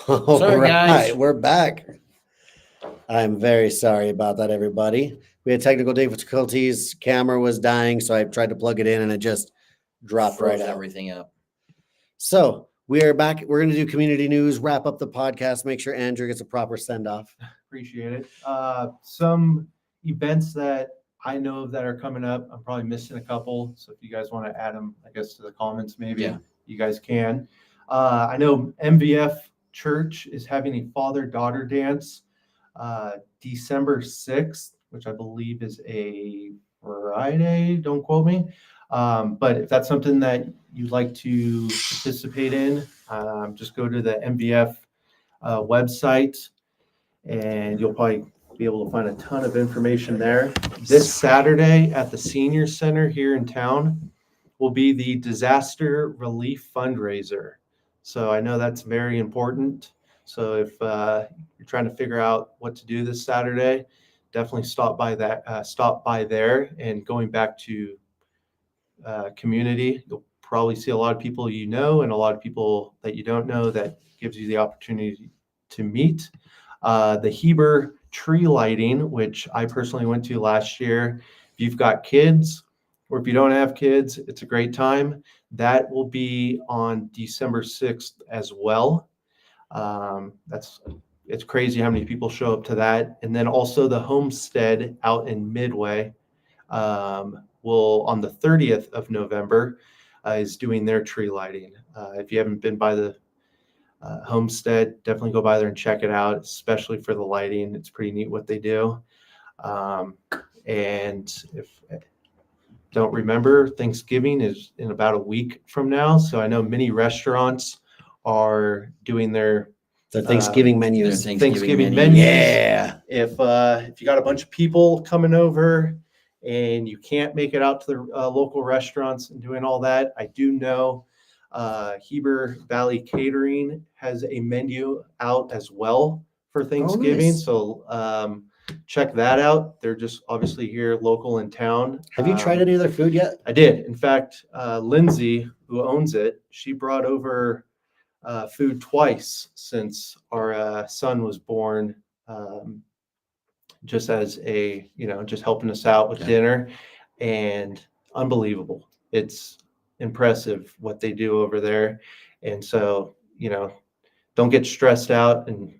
All Sorry, guys. right, we're back. I'm very sorry about that, everybody. We had technical difficulties. Camera was dying, so I tried to plug it in and it just dropped right Froze out. everything up. So we are back. We're going to do community news, wrap up the podcast, make sure Andrew gets a proper send off. Appreciate it. Some events that I know of that are coming up. I'm probably missing a couple. So if you guys want to add them, I guess, to the comments, maybe Yeah. you guys can. I know MVF Church is having a father-daughter dance December 6th, which I believe is a Friday. Don't quote me. But if that's something that you'd like to participate in, just go to the MVF website and you'll probably be able to find a ton of information there. This Saturday at the Senior Center here in town will be the disaster relief fundraiser. So I know that's very important. So if you're trying to figure out what to do this Saturday, definitely stop by there. And going back to community, you'll probably see a lot of people you know and a lot of people that you don't know. That gives you the opportunity to meet. The Heber tree lighting, which I personally went to last year. If you've got kids or if you don't have kids, it's a great time. That will be on December 6th as well. It's crazy how many people show up to that. And then also the Homestead out in Midway will on the 30th of November is doing their tree lighting. If you haven't been by the Homestead, definitely go by there and check it out, especially for the lighting. It's pretty neat what they do. And if don't remember, Thanksgiving is in about a week from now. So I know many restaurants are doing their Thanksgiving menus. Thanksgiving menus. Yeah. If you got a bunch of people coming over and you can't make it out to the local restaurants and doing all that, I do know Heber Valley Catering has a menu out as well for Thanksgiving. nice. So check that out. They're just obviously here local in town. Have you tried any of their food yet? I did. In fact, Lindsay, who owns it, she brought over food twice since our son was born, just as just helping us out with dinner, and unbelievable. It's impressive what they do over there. And so, don't get stressed out and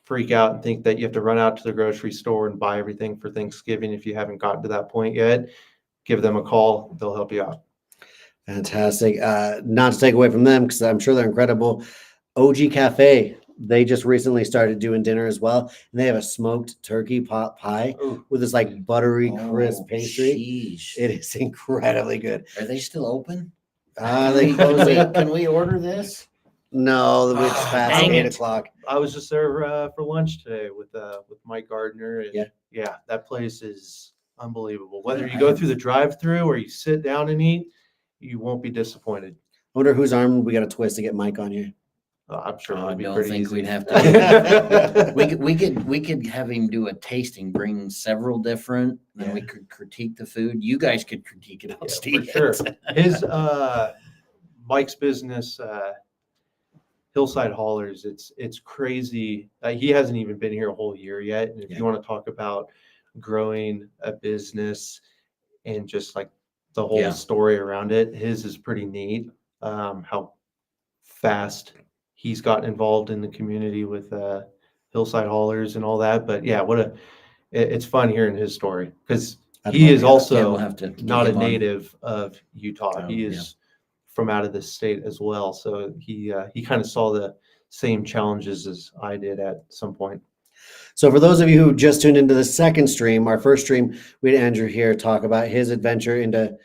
freak out and think that you have to run out to the grocery store and buy everything for Thanksgiving if you haven't gotten to that point yet. Give them a call. They'll help you out. Fantastic. Not to take away from them, because I'm sure they're incredible. OG Cafe, they just recently started doing dinner as well. And they have a smoked turkey pot pie with this like buttery crisp pastry. Geez. It is incredibly good. Are they still open? They close it. Can we order this? No, it's past dang 8 it. o'clock. I was just there for lunch today with Mike Gardner. And yeah, that place is unbelievable. Whether you go through the drive-through or you sit down and eat, you won't be disappointed. I wonder whose arm we got to twist to get Mike on here. I'm sure I it'll be don't pretty think easy. we'd have to. we could have him do a tasting, bring several different, and we could critique the food. You guys could critique it out, Steve. For sure. His Mike's business, Hillside Haulers, it's crazy. He hasn't even been here a whole year yet. And if you want to talk about growing a business and just like the whole story around it, his is pretty neat. How fast he's gotten involved in the community with Hillside Haulers and all that. But yeah, it's fun hearing his story, because he is also not a native of Utah. He is from out of this state as well. So he kind of saw the same challenges as I did at some point. So for those of you who just tuned into the second stream, our first stream, we had Andrew here talk about his adventure into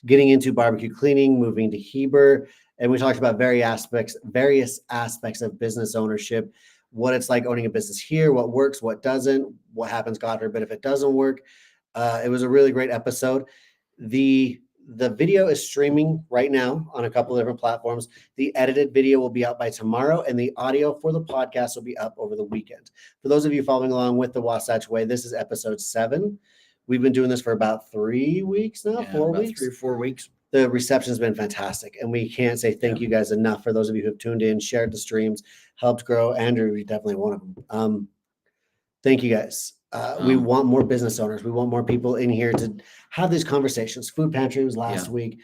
getting into barbecue cleaning, moving to Heber. And we talked about various aspects of business ownership, what it's like owning a business here, what works, what doesn't, what happens, God forbid, if it doesn't work. It was a really great episode. The video is streaming right now on a couple of different platforms. The edited video will be out by tomorrow, and the audio for the podcast will be up over the weekend. For those of you following along with the Wasatch Way, this is episode 7. We've been doing this for about 3 weeks now, 4 weeks. 3 or 4 weeks. the reception's been fantastic, and we can't say thank you guys enough for those of you who have tuned in, shared the streams, helped grow. Andrew, you're definitely one of them. Thank you guys. We want more business owners. We want more people in here to have these conversations. Food pantry was last week.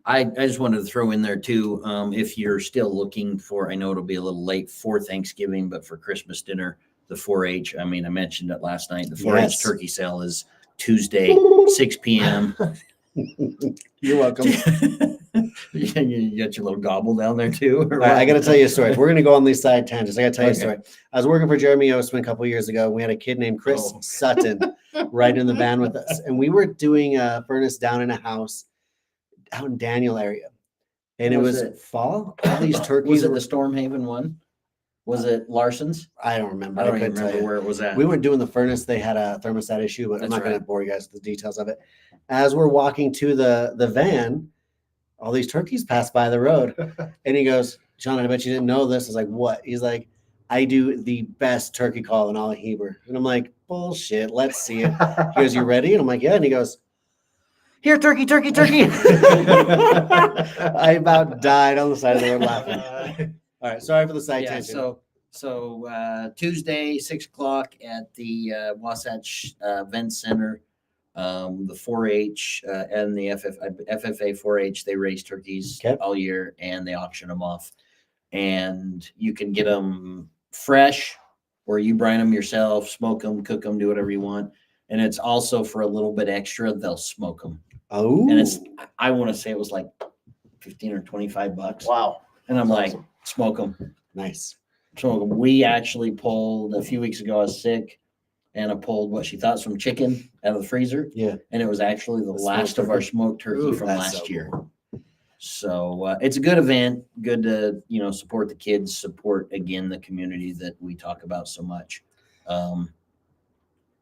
I just wanted to throw in there too. If you're still looking for, I know it'll be a little late for Thanksgiving, but for Christmas dinner, the 4-H. I mean, I mentioned it last night. The 4-H turkey sale is Tuesday, 6 p.m. You're welcome. You got your little gobble down there too. All right, I got to tell you a story. We're going to go on these side tangents. I got to tell you a story. I was working for Jeremy Ostman a couple years ago. We had a kid named Chris Sutton right in the van with us, and we were doing a furnace down in a house out in Daniel area, and it was fall. All these turkeys. Was it the Stormhaven one? Was it Larson's? I don't remember. I don't even remember where it was at. We weren't doing the furnace. They had a thermostat issue, but I'm not going to bore you guys with the details of it. As we're walking to the van, all these turkeys pass by the road, and he goes, "John, I bet you didn't know this." I was like, "What?" He's like, "I do the best turkey call in all of Heber," and I'm like, "Bullshit. Let's see it." He goes, "You ready?" And I'm like, "Yeah." And he goes, "Here, turkey, turkey, turkey." I about died on the side of the road laughing. All right, sorry for the side tangent. So Tuesday, 6:00 at the Wasatch Event Center. The 4-H and the FFA 4-H, they raise turkeys all year and they auction them off. And you can get them fresh, or you brine them yourself, smoke them, cook them, do whatever you want. And it's also for a little bit extra, they'll smoke them. Oh, and I want to say it was like $15 or $25. Wow. And I'm like, smoke them. Nice. So we actually pulled a few weeks ago. I was sick, and I pulled what she thought some chicken out of the freezer. Yeah. And it was actually the last of our smoked turkey from last year. Cool. So it's a good event. Good to, support the kids, support again the community that we talk about so much.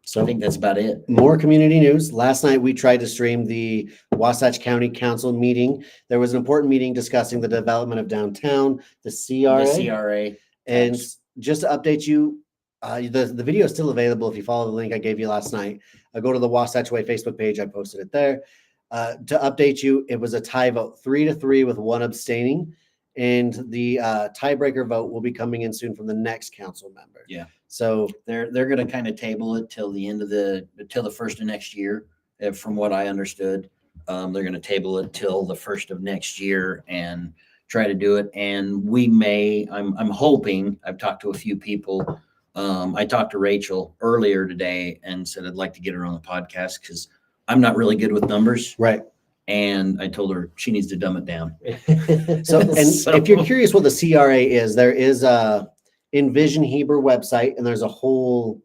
So I think that's about it. More community news. Last night we tried to stream the Wasatch County Council meeting. There was an important meeting discussing the development of downtown, the CRA. The CRA. And just to update you, the video is still available if you follow the link I gave you last night. Go to the Wasatch Way Facebook page. I posted it there. To update you, it was a tie vote, 3-3 with one abstaining. And the tiebreaker vote will be coming in soon from the next council member. Yeah. So they're going to kind of table it till the first of next year. From what I understood, they're going to table it till the first of next year and try to do it. And we may, I'm hoping, I've talked to a few people. I talked to Rachel earlier today and said, I'd like to get her on the podcast because I'm not really good with numbers. Right. And I told her she needs to dumb it down. So if you're curious what the CRA is, there is a Envision Heber website, and there's a whole,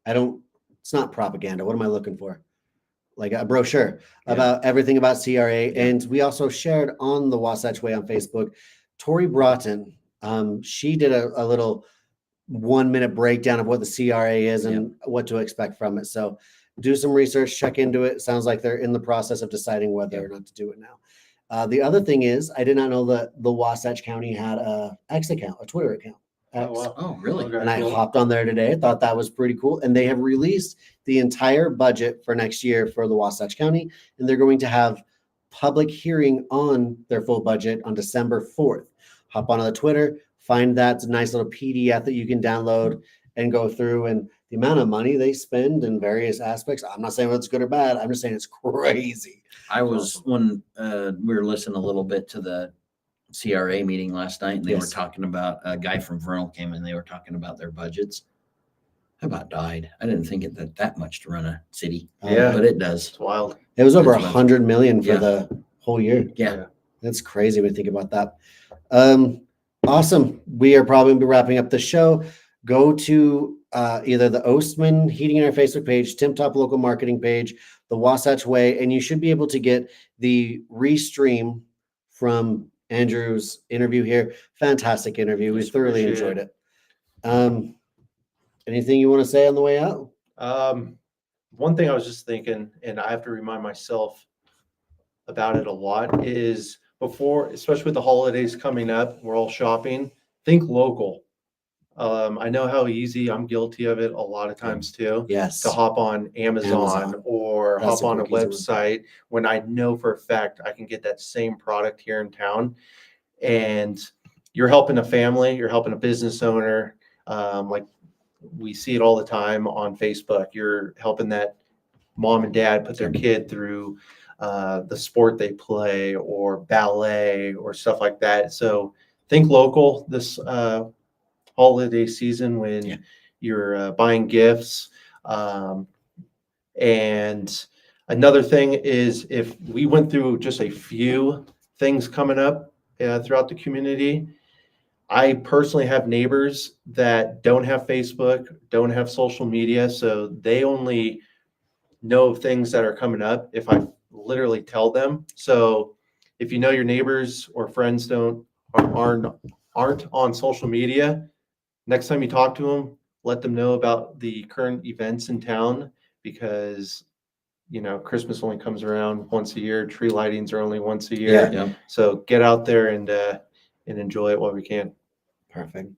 it's not propaganda. What am I looking for? Like a brochure about everything about CRA. Yeah. And we also shared on the Wasatch Way on Facebook, Tori Broughton. She did a little 1-minute breakdown of what the CRA is and what to expect from it. So do some research, check into it. Sounds like they're in the process of deciding whether or not to do it now. The other thing is, I did not know that the Wasatch County had a X account, a Twitter account. Oh, really? And I hopped on there today. I thought that was pretty cool. And they have released the entire budget for next year for the Wasatch County. And they're going to have public hearing on their full budget on December 4th. Hop onto the Twitter, find that nice little PDF that you can download and go through. And the amount of money they spend in various aspects, I'm not saying whether it's good or bad. I'm just saying it's crazy. I was, when we were listening a little bit to the CRA meeting last night, and they were talking about, a guy from Vernal came in, they were talking about their budgets. I about died. I didn't think it that much to run a city. But it does. It's wild. It was over 100 million for the whole year. Yeah. That's crazy when you think about that. Awesome. We are probably going to be wrapping up the show. Go to either the Ostman Heating in our Facebook page, Tim Top local marketing page, the Wasatch Way, and you should be able to get the restream from Andrew's interview here. Fantastic interview. We thoroughly enjoyed it. Anything you want to say on the way out? One thing I was just thinking, and I have to remind myself about it a lot, is before, especially with the holidays coming up, we're all shopping, think local. I know how easy, I'm guilty of it a lot of times too, Yes. to hop on Amazon, Amazon. or That's hop the on a quick, easy one. website when I know for a fact I can get that same product here in town. And you're helping a family, you're helping a business owner. Like we see it all the time on Facebook. You're helping that mom and dad put their kid through the sport they play, or ballet, or stuff like that. So think local this holiday season when you're buying gifts. And another thing is, if we went through just a few things coming up throughout the community, I personally have neighbors that don't have Facebook, don't have social media, so they only know things that are coming up if I literally tell them. So if you know your neighbors or friends aren't on social media, next time you talk to them, let them know about the current events in town, because Christmas only comes around once a year. Tree lightings are only once a year. Yeah. So get out there and enjoy it while we can. Perfect.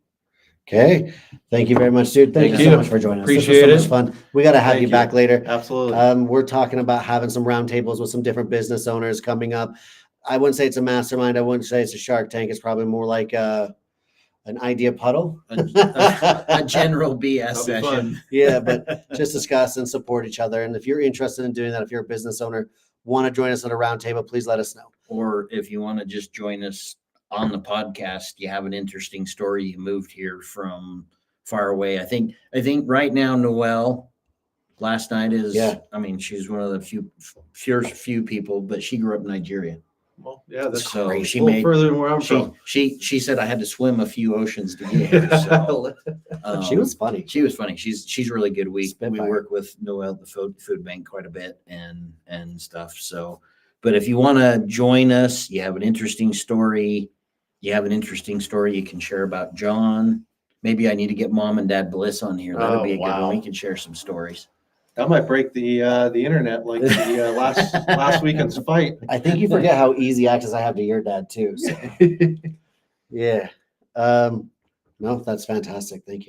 Okay. Thank you very much, dude. Thank you Thank so you. much for joining us. Appreciate This was it. so much fun. We got to have Thank you you. back later. Absolutely. We're talking about having some roundtables with some different business owners coming up. I wouldn't say it's a mastermind. I wouldn't say it's a Shark Tank. It's probably more like an idea puddle. A general BS That'll be session. fun. Yeah, but just discuss and support each other. And if you're interested in doing that, if you're a business owner, want to join us at a roundtable, please let us know. Or if you want to just join us on the podcast, you have an interesting story. You moved here from far away. I think right now, Noelle, last night is, I mean, she's one of the few people, but she grew up in Nigeria. Well, yeah, that's So great. she A little made- further than where I'm from. She said I had to swim a few oceans to get here. So She was funny. She was funny. She's really good. We Spitfire. work with Noelle at the food bank quite a bit and stuff. So, but if you want to join us, you have an interesting story. You can share about John. Maybe I need to get Mom and Dad Bliss on here. That'd be a good wow. one. We can share some stories. That might break the internet like the last weekend's fight. I think you forget how easy access I have to your dad too. So yeah. No, that's fantastic. Thank you.